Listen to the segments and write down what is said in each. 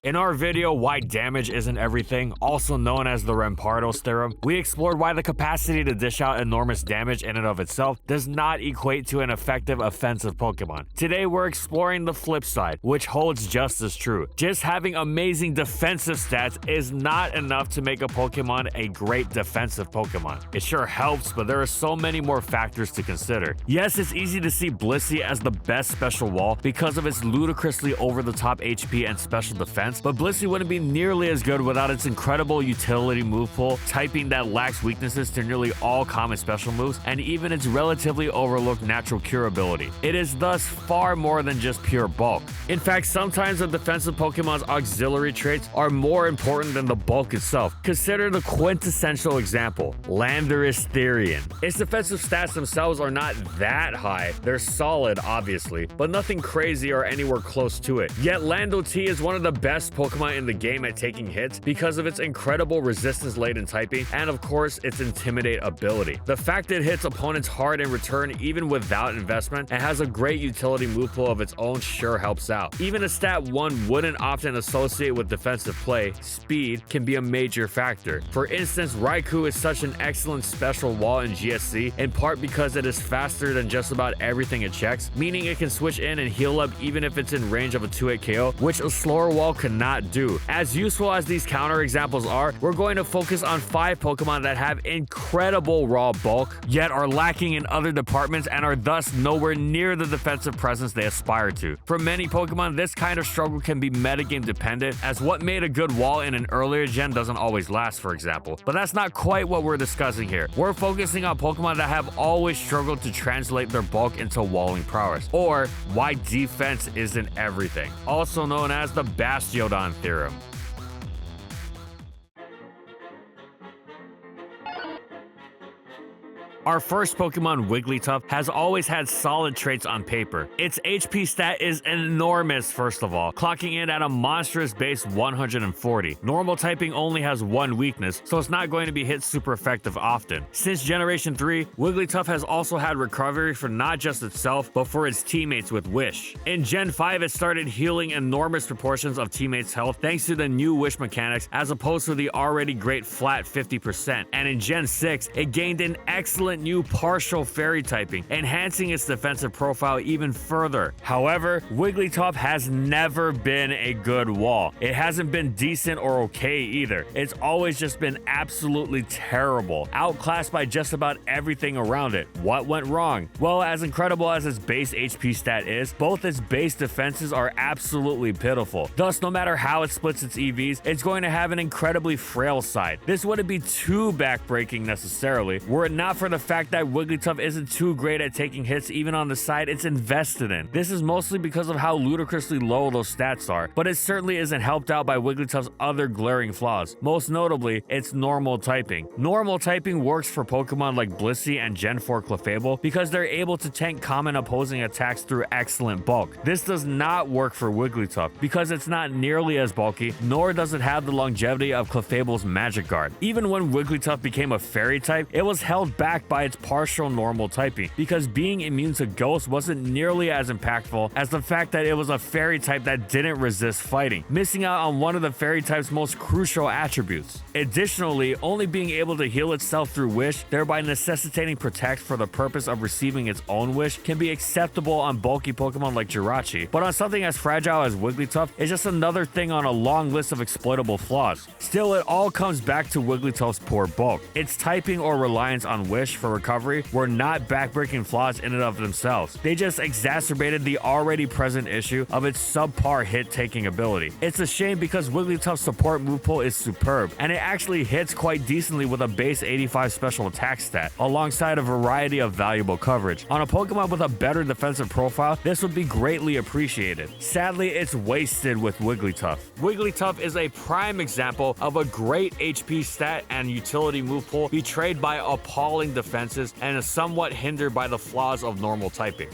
In our video, Why Damage Isn't Everything, also known as the Rampardos Theorem, we explored why the capacity to dish out enormous damage in and of itself does not equate to an effective offensive Pokemon. Today, we're exploring the flip side, which holds just as true. Just having amazing defensive stats is not enough to make a Pokemon a great defensive Pokemon. It sure helps, but there are so many more factors to consider. Yes, it's easy to see Blissey as the best special wall because of its ludicrously over-the-top HP and special defense, but Blissey wouldn't be nearly as good without its incredible utility move pool, typing that lacks weaknesses to nearly all common special moves, and even its relatively overlooked natural cure ability. It is thus far more than just pure bulk. In fact, sometimes a defensive Pokemon's auxiliary traits are more important than the bulk itself. Consider the quintessential example, Landorus Therian. Its defensive stats themselves are not that high, they're solid obviously, but nothing crazy or anywhere close to it. Yet Lando T is one of the best Pokemon in the game at taking hits because of its incredible resistance-laden typing and of course its Intimidate ability. The fact it hits opponents hard in return even without investment and has a great utility move pool of its own sure helps out. Even a stat one wouldn't often associate with defensive play, speed can be a major factor. For instance, Raikou is such an excellent special wall in GSC in part because it is faster than just about everything it checks, meaning it can switch in and heal up even if it's in range of a 2-hit KO, which a slower wall cannot do. As useful as these counter examples are, we're going to focus on 5 Pokemon that have incredible raw bulk, yet are lacking in other departments and are thus nowhere near the defensive presence they aspire to. For many Pokemon, this kind of struggle can be metagame dependent, as what made a good wall in an earlier gen doesn't always last, for example. But that's not quite what we're discussing here. We're focusing on Pokemon that have always struggled to translate their bulk into walling prowess, or why defense isn't everything, also known as the Bastiodon Theorem. Our first Pokemon, Wigglytuff, has always had solid traits on paper. Its HP stat is enormous, first of all, clocking in at a monstrous base 140. Normal typing only has one weakness, so it's not going to be hit super effective often. Since Generation 3, Wigglytuff has also had recovery for not just itself, but for its teammates with Wish. In Gen 5, it started healing enormous proportions of teammates' health thanks to the new Wish mechanics as opposed to the already great flat 50%. And in Gen 6, it gained an excellent new partial fairy typing, enhancing its defensive profile even further. However, Wigglytuff has never been a good wall. It hasn't been decent or okay either. It's always just been absolutely terrible, outclassed by just about everything around it. What went wrong? Well, as incredible as its base HP stat is, both its base defenses are absolutely pitiful. Thus, no matter how it splits its EVs, it's going to have an incredibly frail side. This wouldn't be too backbreaking necessarily, were it not for the fact that Wigglytuff isn't too great at taking hits even on the side it's invested in. This is mostly because of how ludicrously low those stats are, but it certainly isn't helped out by Wigglytuff's other glaring flaws, most notably its normal typing. Normal typing works for Pokemon like Blissey and Gen 4 Clefable because they're able to tank common opposing attacks through excellent bulk. This does not work for Wigglytuff because it's not nearly as bulky, nor does it have the longevity of Clefable's Magic Guard. Even when Wigglytuff became a fairy type, it was held back by its partial normal typing because being immune to Ghost wasn't nearly as impactful as the fact that it was a fairy type that didn't resist fighting, missing out on one of the fairy type's most crucial attributes. Additionally, only being able to heal itself through Wish, thereby necessitating Protect for the purpose of receiving its own Wish, can be acceptable on bulky Pokemon like Jirachi, but on something as fragile as Wigglytuff, it's just another thing on a long list of exploitable flaws. Still, it all comes back to Wigglytuff's poor bulk. Its typing or reliance on Wish for recovery were not backbreaking flaws in and of themselves. They just exacerbated the already present issue of its subpar hit-taking ability. It's a shame because Wigglytuff's support move pool is superb, and it actually hits quite decently with a base 85 special attack stat, alongside a variety of valuable coverage. On a Pokemon with a better defensive profile, this would be greatly appreciated. Sadly, it's wasted with Wigglytuff. Wigglytuff is a prime example of a great HP stat and utility move pool betrayed by appalling defenses and is somewhat hindered by the flaws of normal typing.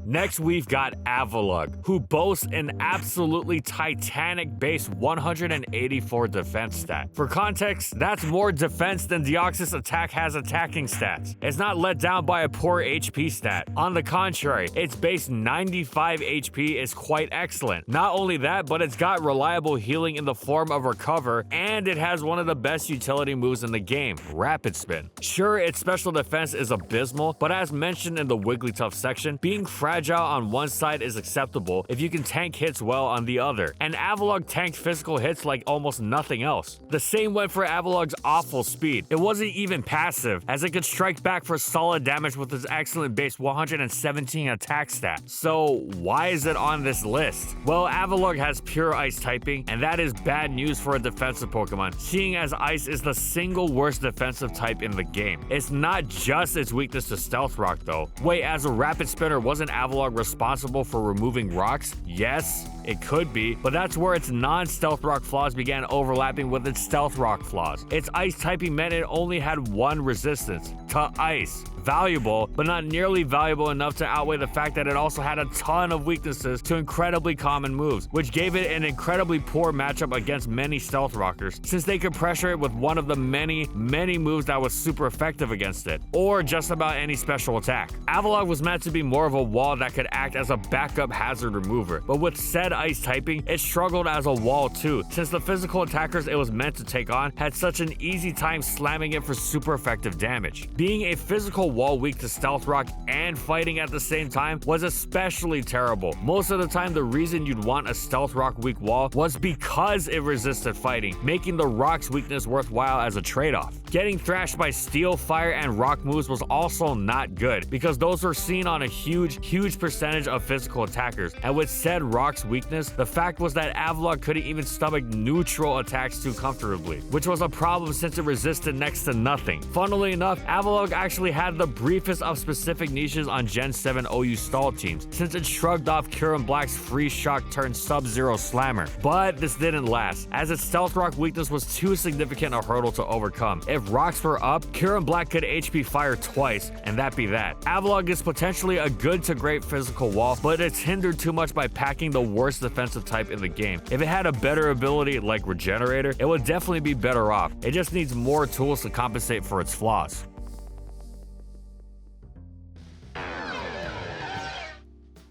Next, we've got Avalugg, who boasts an absolutely titanic base 184 defense stat. For context, that's more defense than Deoxys attack has attacking stats. It's not let down by a poor HP stat. On the contrary, its base 95 HP is quite excellent. Not only that, but it's got reliable healing in the form of Recover, and it has one of the best utility moves in the game, Rapid Spin. Sure, its special defense is abysmal, but as mentioned in the Wigglytuff section, being fragile on one side is acceptable if you can tank hits well on the other, and Avalugg tanked physical hits like almost nothing else. The same went for Avalugg's awful speed. It wasn't even passive, as it could strike back for solid damage with its excellent base 117 attack stat. So why is it on this list? Well, Avalugg has pure ice typing, and that is bad news for a defensive Pokemon, seeing as ice is the single worst defensive type in the game. It's not just its weakness to Stealth Rock though. Wait, as a rapid spinner, wasn't Avalugg responsible for removing rocks? Yes, it could be, but that's where its non-Stealth Rock flaws began overlapping with its Stealth Rock flaws. Its ice typing meant it only had one resistance, to ice. Valuable, but not nearly valuable enough to outweigh the fact that it also had a ton of weaknesses to incredibly common moves, which gave it an incredibly poor matchup against many Stealth Rockers, since they could pressure it with one of the many moves that was super effective against it, or just about any special attack. Avalugg was meant to be more of a wall that could act as a backup hazard remover, but with said ice typing, it struggled as a wall too, since the physical attackers it was meant to take on had such an easy time slamming it for super effective damage. Being a physical wall weak to Stealth Rock and fighting at the same time was especially terrible. Most of the time, the reason you'd want a Stealth Rock weak wall was because it resisted fighting, making the Rock's weakness worthwhile as a trade-off. Getting thrashed by Steel, Fire, and Rock moves was also not good, because those were seen on a huge percentage of physical attackers, and with said Rock's weakness, the fact was that Avalugg couldn't even stomach neutral attacks too comfortably, which was a problem since it resisted next to nothing. Funnily enough, Avalugg actually had the briefest of specific niches on Gen 7 OU stall teams, since it shrugged off Kieran Black's Free Shock turn Sub-Zero Slammer. But this didn't last, as its Stealth Rock weakness was too significant a hurdle to overcome. If rocks were up, Kieran Black could HP Fire twice, and that be that. Avalugg is potentially a good to great physical wall, but it's hindered too much by packing the worst defensive type in the game. If it had a better ability like Regenerator, it would definitely be better off. It just needs more tools to compensate for its flaws.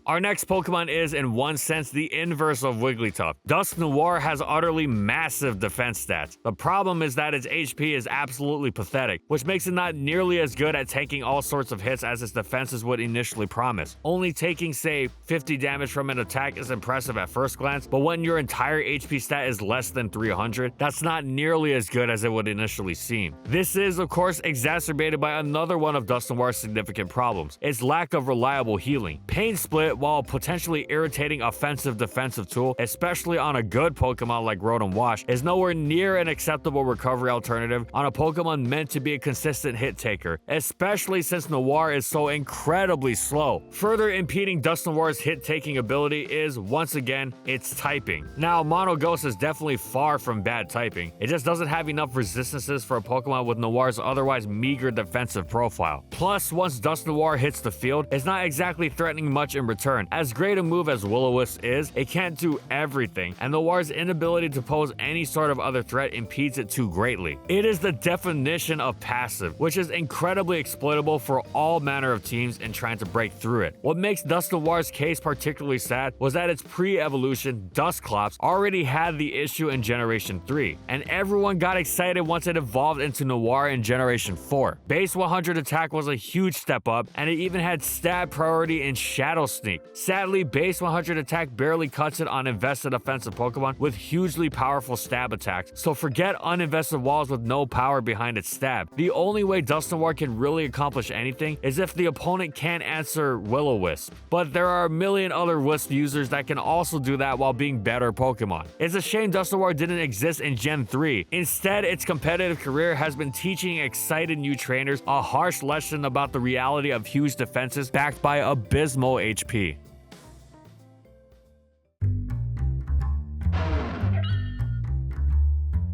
Our next Pokemon is, in one sense, the inverse of Wigglytuff. Dusknoir has utterly massive defense stats. The problem is that its HP is absolutely pathetic, which makes it not nearly as good at taking all sorts of hits as its defenses would initially promise. Only taking, say, 50 damage from an attack is impressive at first glance, but when your entire HP stat is less than 300, that's not nearly as good as it would initially seem. This is, of course, exacerbated by another one of Dusknoir's significant problems, its lack of reliable healing. Pain Split, while potentially irritating offensive defensive tool, especially on a good Pokemon like Rotom Wash, is nowhere near an acceptable recovery alternative on a Pokemon meant to be a consistent hit taker, especially since Noir is so incredibly slow. Further impeding Dusknoir's hit taking ability is, once again, its typing. Now, Monoghost is definitely far from bad typing, it just doesn't have enough resistances for a Pokemon with Noir's otherwise meager defensive profile. Plus, once Dusknoir hits the field, it's not exactly threatening much in return. As great a move as Will-O-Wisp is, it can't do everything, and Noir's inability to pose any sort of other threat impedes it too greatly. It is the definition of passive, which is incredibly exploitable for all manner of teams in trying to break through it. What makes Dusknoir's case particularly sad was that its pre-evolution, Dusclops, already had the issue in Generation 3, and everyone got excited once it evolved into Noir in Generation 4. Base 100 attack was a huge step up, and it even had stab priority in Shadow Sneak. Sadly, base 100 attack barely cuts it on invested offensive Pokemon with hugely powerful stab attacks, so forget uninvested walls with no power behind its stab. The only way Dusknoir can really accomplish anything is if the opponent can't answer Will-O-Wisp, but there are a million other Wisp users that can also do that while being better Pokemon. It's a shame Dusknoir didn't exist in Gen 3. Instead, its competitive career has been teaching excited new trainers a harsh lesson about the reality of huge defenses backed by abysmal HP.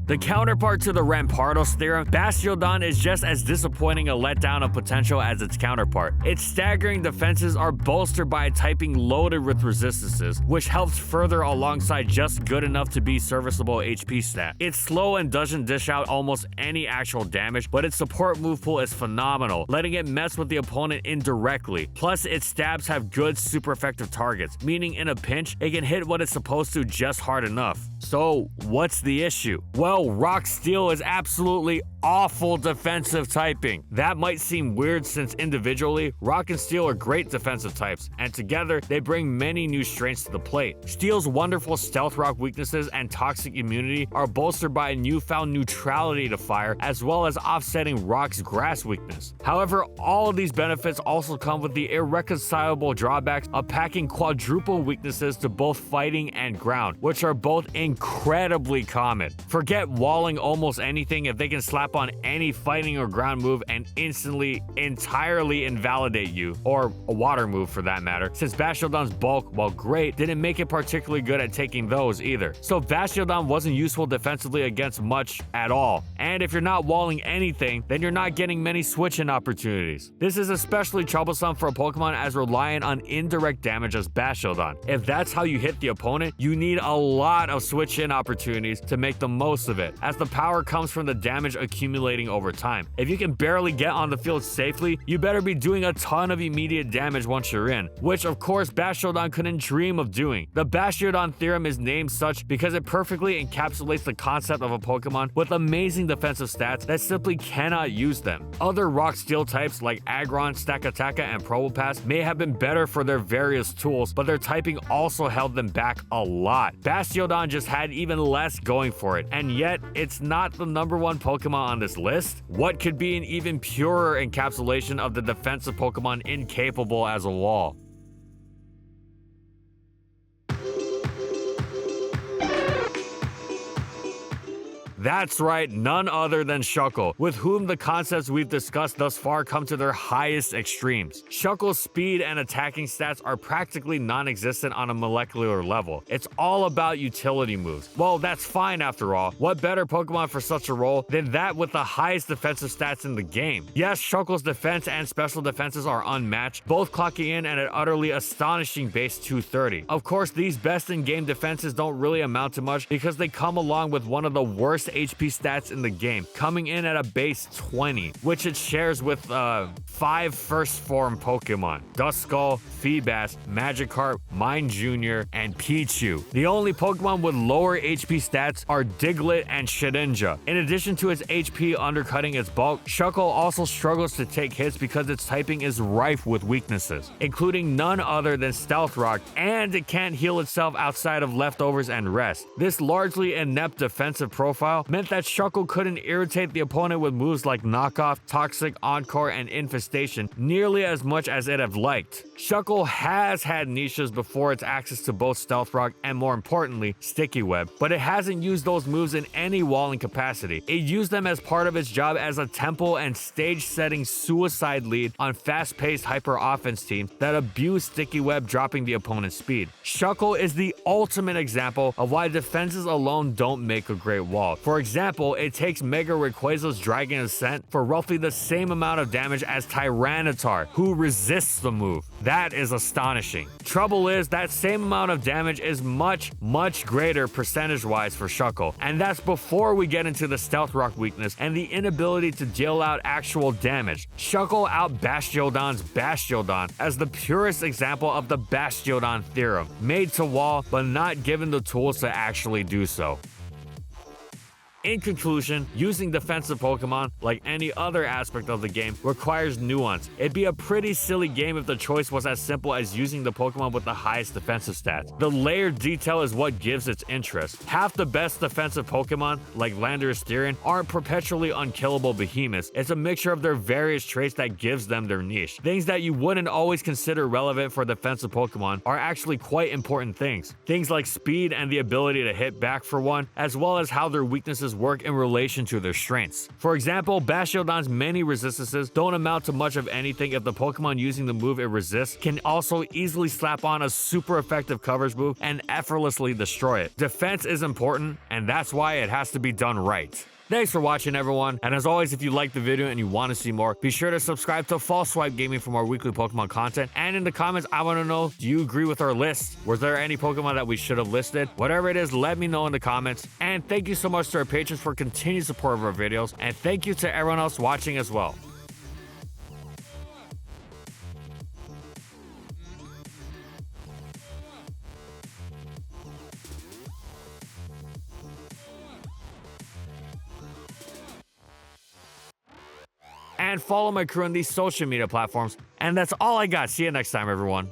The counterpart to the Rampardos theorem, Bastiodon is just as disappointing a letdown of potential as its counterpart. Its staggering defenses are bolstered by a typing loaded with resistances, which helps further alongside just good enough to be serviceable HP stat. It's slow and doesn't dish out almost any actual damage, but its support move pool is phenomenal, letting it mess with the opponent indirectly. Plus, its stabs have good super effective targets, meaning in a pinch, it can hit what it's supposed to just hard enough. So, what's the issue? Well, Rock Steel is absolutely awful defensive typing. That might seem weird since individually, Rock and Steel are great defensive types, and together they bring many new strengths to the plate. Steel's wonderful Stealth Rock weaknesses and toxic immunity are bolstered by a newfound neutrality to fire, as well as offsetting Rock's grass weakness. However, all of these benefits also come with the irreconcilable drawbacks of packing quadruple weaknesses to both fighting and ground, which are both incredibly common. Forget walling almost anything if they can slap on any fighting or ground move and instantly entirely invalidate you, or a water move for that matter, since Bastiodon's bulk, while great, didn't make it particularly good at taking those either. So Bastiodon wasn't useful defensively against much at all, and if you're not walling anything, then you're not getting many switch-in opportunities. This is especially troublesome for a Pokemon as reliant on indirect damage as Bastiodon. If that's how you hit the opponent, you need a lot of switch-in opportunities to make the most of it, as the power comes from the damage accumulating over time. If you can barely get on the field safely, you better be doing a ton of immediate damage once you're in, which of course Bastiodon couldn't dream of doing. The Bastiodon theorem is named such because it perfectly encapsulates the concept of a Pokemon with amazing defensive stats that simply cannot use them. Other Rock Steel types like Aggron, Stakataka, and Probopass may have been better for their various tools, but their typing also held them back a lot. Bastiodon just had even less going for it, and yet it's not the number one Pokemon on this list. What could be an even purer encapsulation of the defensive Pokemon incapable as a wall? That's right, none other than Shuckle, with whom the concepts we've discussed thus far come to their highest extremes. Shuckle's speed and attacking stats are practically non-existent on a molecular level. It's all about utility moves. Well, that's fine after all. What better Pokemon for such a role than that with the highest defensive stats in the game? Yes, Shuckle's defense and special defenses are unmatched, both clocking in at an utterly astonishing base 230. Of course, these best-in-game defenses don't really amount to much because they come along with one of the worst HP stats in the game, coming in at a base 20, which it shares with 5 first form Pokemon: Duskull, Feebas, Magikarp, Mine Jr., and Pichu. The only Pokemon with lower HP stats are Diglett and Shedinja. In addition to its HP undercutting its bulk, Shuckle also struggles to take hits because its typing is rife with weaknesses, including none other than Stealth Rock, and it can't heal itself outside of leftovers and rest. This largely inept defensive profile meant that Shuckle couldn't irritate the opponent with moves like Knockoff, Toxic, Encore, and Infestation nearly as much as it'd have liked. Shuckle has had niches before its access to both Stealth Rock and, more importantly, Sticky Web, but it hasn't used those moves in any walling capacity. It used them as part of its job as a tempo and stage-setting suicide lead on fast-paced hyper-offense teams that abuse Sticky Web, dropping the opponent's speed. Shuckle is the ultimate example of why defenses alone don't make a great wall. For example, it takes Mega Rayquaza's Dragon Ascent for roughly the same amount of damage as Tyranitar, who resists the move. That is astonishing. Trouble is, that same amount of damage is much greater percentage-wise for Shuckle, and that's before we get into the Stealth Rock weakness and the inability to deal out actual damage. Shuckle out Bastiodon's Bastiodon as the purest example of the Bastiodon theorem, made to wall but not given the tools to actually do so. In conclusion, using defensive Pokemon, like any other aspect of the game, requires nuance. It'd be a pretty silly game if the choice was as simple as using the Pokemon with the highest defensive stats. The layered detail is what gives its interest. Half the best defensive Pokemon, like Landorus Styrian, aren't perpetually unkillable behemoths. It's a mixture of their various traits that gives them their niche. Things that you wouldn't always consider relevant for defensive Pokemon are actually quite important things. Things like speed and the ability to hit back for one, as well as how their weaknesses resistances work in relation to their strengths. For example, Bastiodon's many resistances don't amount to much of anything if the Pokemon using the move it resists can also easily slap on a super effective coverage move and effortlessly destroy it. Defense is important, and that's why it has to be done right. Thanks for watching, everyone, and as always, if you liked the video and you want to see more, be sure to subscribe to False Swipe Gaming for more weekly Pokemon content. And in the comments, I want to know, do you agree with our list? Was there any Pokemon that we should have listed? Whatever it is, let me know in the comments. And thank you so much to our patrons for continued support of our videos, and thank you to everyone else watching as well. And follow my crew on these social media platforms. And that's all I got. See you next time, everyone.